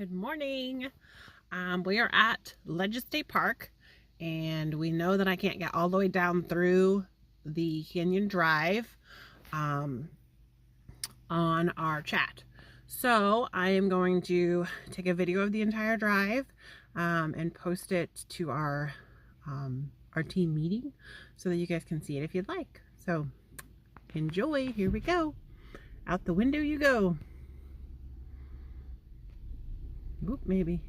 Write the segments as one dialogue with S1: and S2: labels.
S1: Good morning. We are at Ledges State Park, and we know that I can't get all the way down through the Canyon Drive on our chat. So I am going to take a video of the entire drive and post it to our team meeting so that you guys can see it if you'd like. So enjoy. Here we go. Out the window you go. Oop, maybe.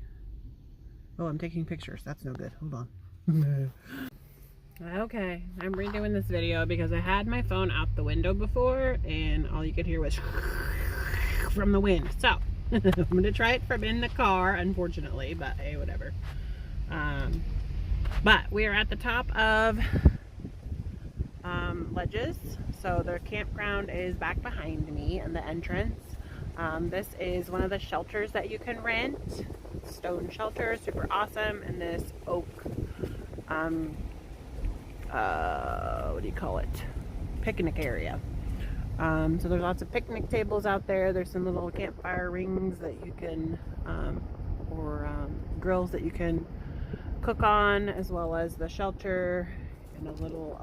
S1: Oh, I'm taking pictures. That's no good. Hold on. Okay, I'm redoing this video because I had my phone out the window before and all you could hear was from the wind. So, I'm going to try it from in the car, unfortunately, but hey, whatever. But we are at the top of Ledges. So their campground is back behind me and the entrance. This is one of the shelters that you can rent. Stone shelter, super awesome. And this oak, what do you call it? Picnic area. So there's lots of picnic tables out there. There's some little campfire rings that you can, grills that you can cook on, as well as the shelter and a little,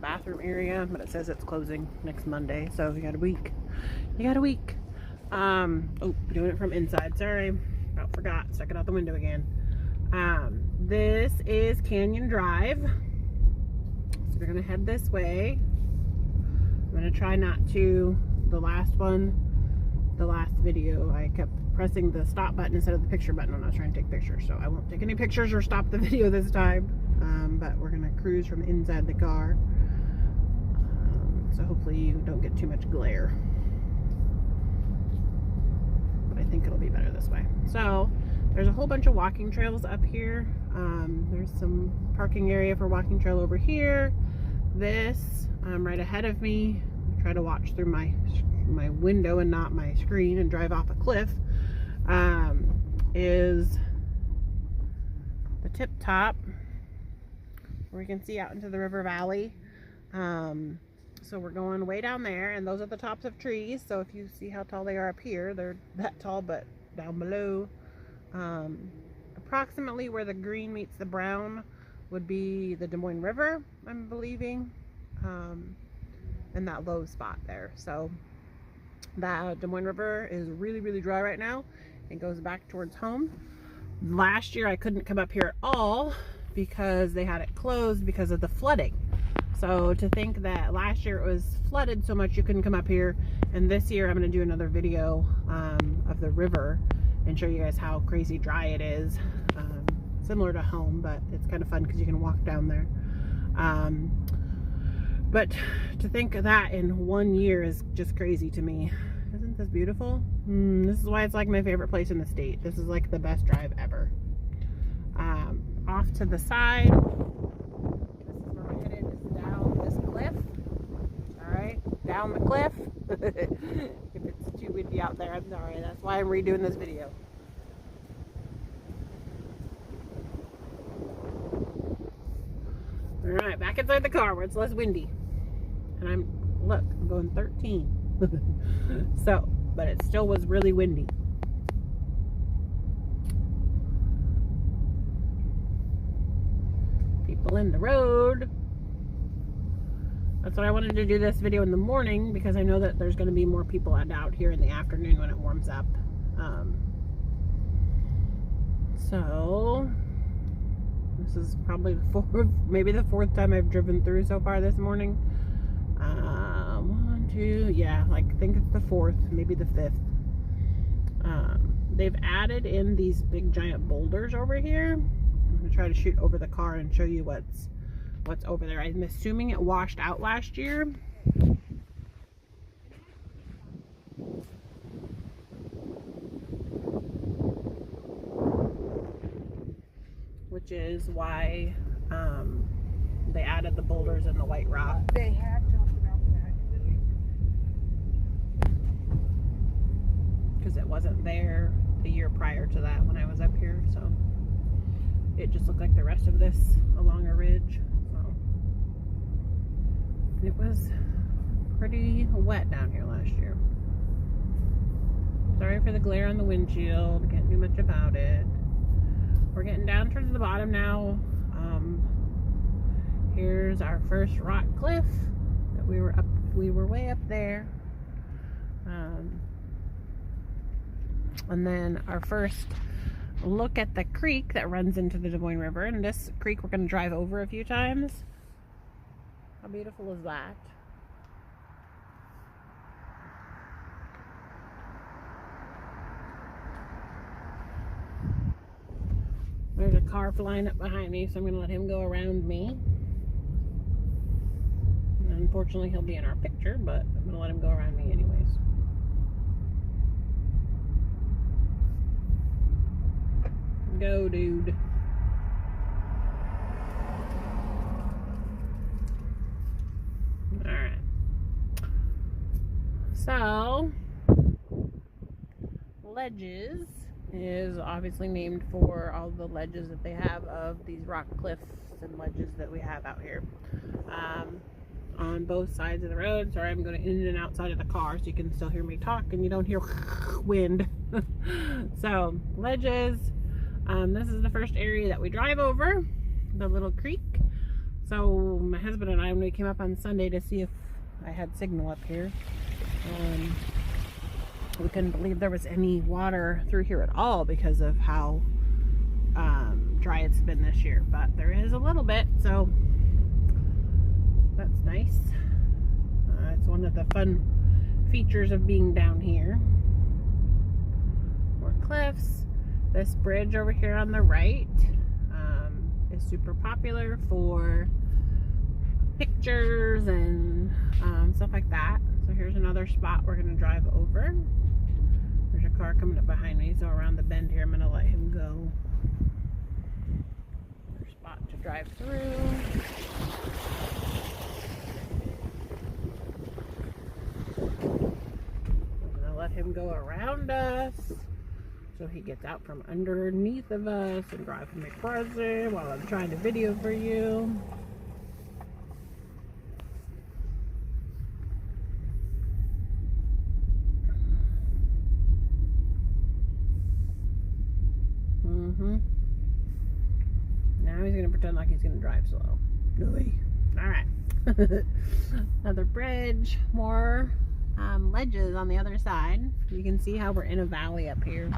S1: bathroom area, but it says it's closing next Monday, so you got a week. Oh, doing it from inside, sorry, about forgot, stuck it out the window again. This is Canyon Drive, so we're gonna head this way. I'm gonna try not to, the last video I kept pressing the stop button instead of the picture button. I'm not trying to take pictures, so I won't take any pictures or stop the video this time. But we're gonna cruise from inside the car. So hopefully you don't get too much glare. But I think it'll be better this way. So there's a whole bunch of walking trails up here. There's some parking area for walking trail over here. This right ahead of me, I try to watch through my window and not my screen and drive off a cliff, is the tip top where we can see out into the river valley. So we're going way down there, and those are the tops of trees. So if you see how tall they are up here, they're that tall, but down below, approximately where the green meets the brown would be the Des Moines River, I'm believing, and that low spot there. So the Des Moines River is really, really dry right now. It goes back towards home. Last year I couldn't come up here at all because they had it closed because of the flooding. So to think that last year it was flooded so much you couldn't come up here, and this year I'm going to do another video of the river and show you guys how crazy dry it is. Similar to home, but it's kind of fun because you can walk down there. But to think of that in 1 year is just crazy to me. Isn't this beautiful? This is why it's like my favorite place in the state. This is like the best drive ever. Off to the side, this is where we're headed, is down this cliff. Alright, down the cliff. If it's too windy out there, I'm sorry. That's why I'm redoing this video. Alright, back inside the car where it's less windy. And I'm going 13. So, but it still was really windy. People in the road. That's what I wanted to do this video in the morning, because I know that there's going to be more people out here in the afternoon when it warms up. So this is probably maybe the fourth time I've driven through so far this morning. 1, 2, yeah, like I think it's the fourth, maybe the fifth. They've added in these big giant boulders over here. I'm gonna try to shoot over the car and show you what's over there. I'm assuming it washed out last year. Which is why they added the boulders and the white rock.
S2: They had talked about that.
S1: Because it wasn't there the year prior to that when I was up here, so it just looked like the rest of this along a ridge. So it was pretty wet down here last year. Sorry for the glare on the windshield. Can't do much about it. We're getting down towards the bottom now. Here's our first rock cliff that we were way up there. And then our first look at the creek that runs into the Des Moines River. And this creek we're going to drive over a few times. How beautiful is that? There's a car flying up behind me, so I'm going to let him go around me. And unfortunately, he'll be in our picture, but I'm going to let him go around me anyways. Go, dude. Alright. So, Ledges is obviously named for all the ledges that they have of these rock cliffs and ledges that we have out here. On both sides of the road. Sorry, I'm going in and outside of the car so you can still hear me talk and you don't hear wind. So, Ledges. This is the first area that we drive over, the little creek. So my husband and I, when we came up on Sunday to see if I had signal up here, we couldn't believe there was any water through here at all because of how dry it's been this year. But there is a little bit, so that's nice. It's one of the fun features of being down here. More cliffs. This bridge over here on the right is super popular for pictures and stuff like that. So here's another spot we're going to drive over. There's a car coming up behind me, so around the bend here I'm going to let him go. Another spot to drive through. I'm going to let him go around us. So he gets out from underneath of us and drives me crazy while I'm trying to video for you. Now he's going to pretend like he's going to drive slow. Alright. Another bridge. More ledges on the other side. You can see how we're in a valley up here.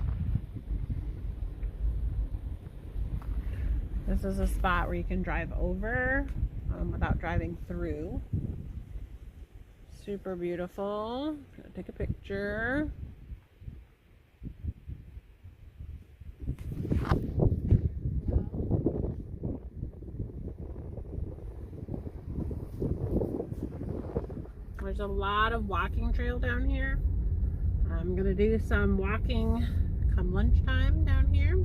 S1: This is a spot where you can drive over without driving through. Super beautiful. Gonna take a picture. There's a lot of walking trail down here. I'm gonna do some walking come lunchtime down here.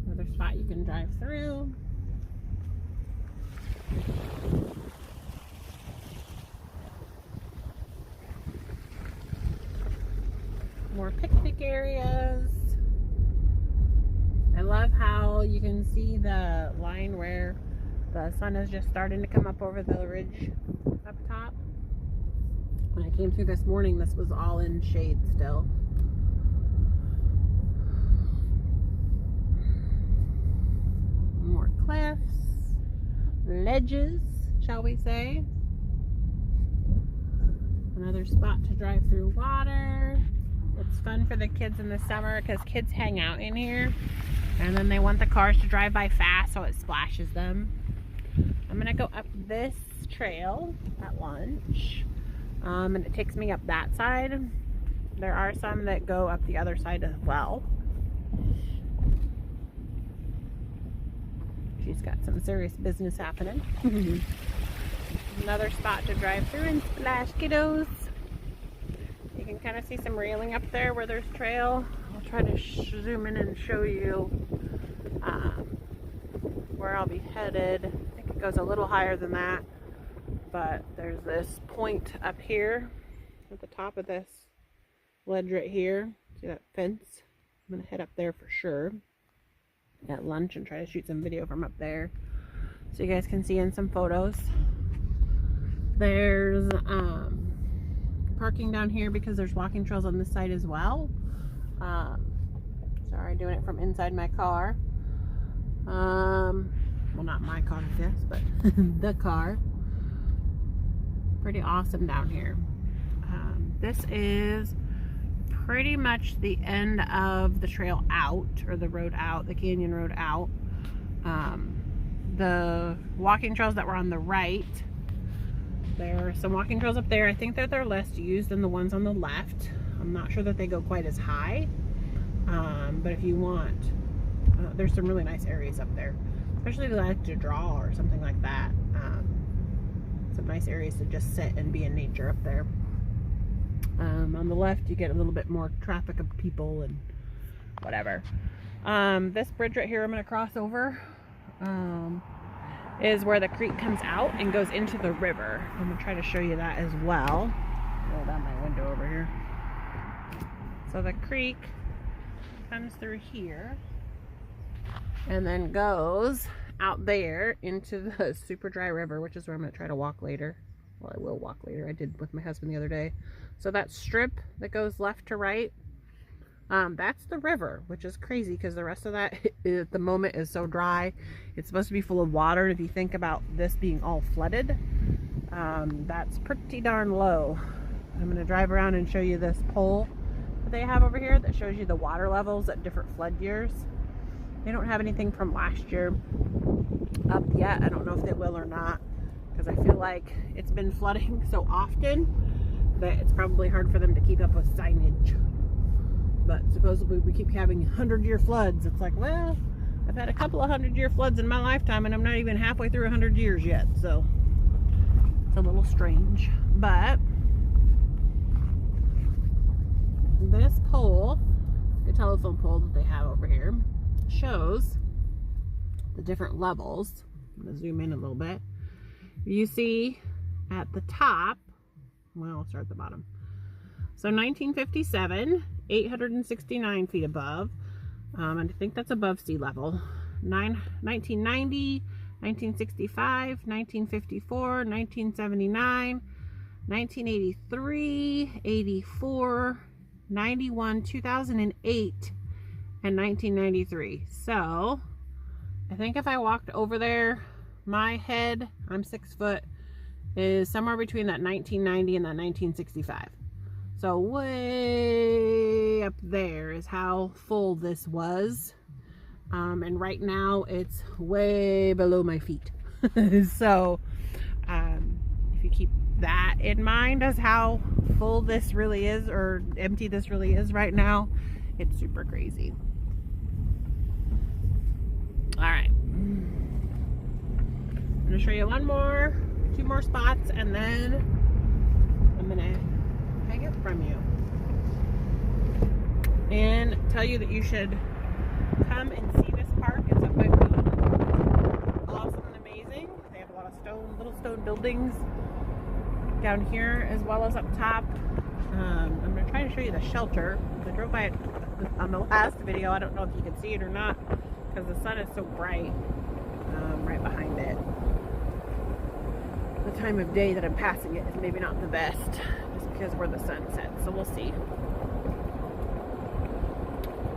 S1: Another spot you can drive through. More picnic areas. I love how you can see the line where the sun is just starting to come up over the ridge up top. When I came through this morning, this was all in shade still. More cliffs, ledges, shall we say. Another spot to drive through water. It's fun for the kids in the summer because kids hang out in here. And then they want the cars to drive by fast so it splashes them. I'm going to go up this trail at lunch. And it takes me up that side. There are some that go up the other side as well. She's got some serious business happening. Another spot to drive through and splash, kiddos. You can kind of see some railing up there where there's trail. I'll try to zoom in and show you where I'll be headed. I think it goes a little higher than that, but there's this point up here at the top of this ledge right here. See that fence? I'm gonna head up there for sure at lunch and try to shoot some video from up there so you guys can see in some photos. There's parking down here because there's walking trails on this side as well. Sorry, doing it from inside my car. Well, not my car, I guess, but the car. Pretty awesome down here. This is pretty much the end of the trail out, or the road out, the canyon road out. The walking trails that were on the right, there are some walking trails up there. I think they're less used than the ones on the left. I'm not sure that they go quite as high, but if you want, there's some really nice areas up there, especially if you like to draw or something like that. Some nice areas to just sit and be in nature up there. On the left you get a little bit more traffic of people and whatever. This bridge right here I'm going to cross over is where the creek comes out and goes into the river. I'm going to try to show you that as well. Roll down my window over here. So the creek comes through here and then goes out there into the super dry river, which is where I'm going to try to walk later. Well, I will walk later. I did with my husband the other day. So that strip that goes left to right, that's the river, which is crazy because the rest of that at the moment is so dry. It's supposed to be full of water. And if you think about this being all flooded, that's pretty darn low. I'm going to drive around and show you this pole that they have over here that shows you the water levels at different flood years. They don't have anything from last year up yet. I don't know if they will or not, because I feel like it's been flooding so often that it's probably hard for them to keep up with signage. But supposedly we keep having 100-year floods. It's like, well, I've had a couple of 100-year floods in my lifetime and I'm not even halfway through 100 years yet, so it's a little strange. But this pole, the telephone pole that they have over here, shows the different levels. I'm going to zoom in a little bit. You see at the top, well, I'll start at the bottom. So 1957, 869 feet above. And I think that's above sea level. 1990, 1965, 1954, 1979, 1983, 84, 91, 2008, and 1993. So I think if I walked over there, my head, I'm 6 foot, is somewhere between that 1990 and that 1965. So way up there is how full this was. And right now it's way below my feet. So if you keep that in mind as how full this really is, or empty this really is right now, it's super crazy. All right. I'm going to show you two more spots, and then I'm going to hang it from you and tell you that you should come and see this park. It's up by Boone. Awesome and amazing. They have a lot of little stone buildings down here as well as up top. I'm going to try to show you the shelter. I drove by it on the last video. I don't know if you can see it or not because the sun is so bright right behind it. The time of day that I'm passing it is maybe not the best, just because where the sun sets, so we'll see.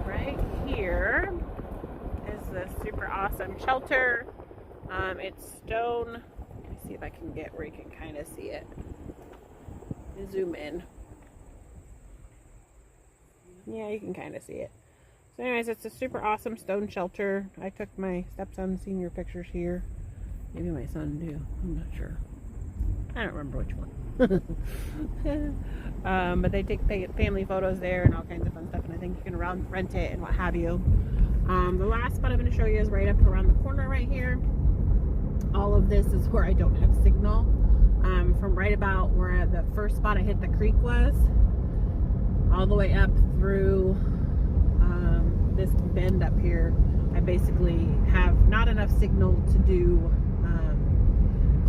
S1: Right here is this super awesome shelter. It's stone. Let me see if I can get where you can kind of see it. Zoom in. Yeah, you can kind of see it. So anyways, it's a super awesome stone shelter. I took my stepson's senior pictures here. Maybe my son too. I'm not sure. I don't remember which one. But they take family photos there and all kinds of fun stuff, and I think you can rent it and what have you. The last spot I'm going to show you is right up around the corner right here. All of this is where I don't have signal. From right about where the first spot I hit the creek was, all the way up through this bend up here, I basically have not enough signal to do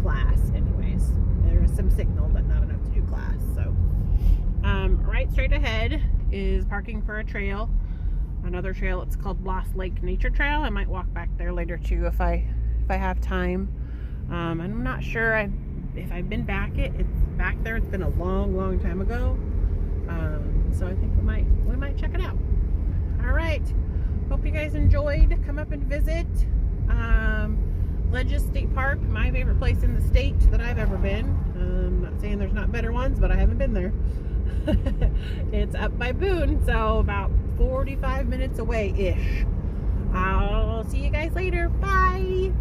S1: class anyways. There is some signal, but not enough to do class. So right straight ahead is parking for a trail. Another trail, it's called Lost Lake Nature Trail. I might walk back there later too if I have time. I'm not sure. if I've been back it's back there. It's been a long time ago. So I think we might check it out. All right. Hope you guys enjoyed. Come up and visit. Ledges State Park, my favorite place in the state that I've ever been. I'm not saying there's not better ones, but I haven't been there. It's up by Boone, so about 45 minutes away-ish. I'll see you guys later. Bye.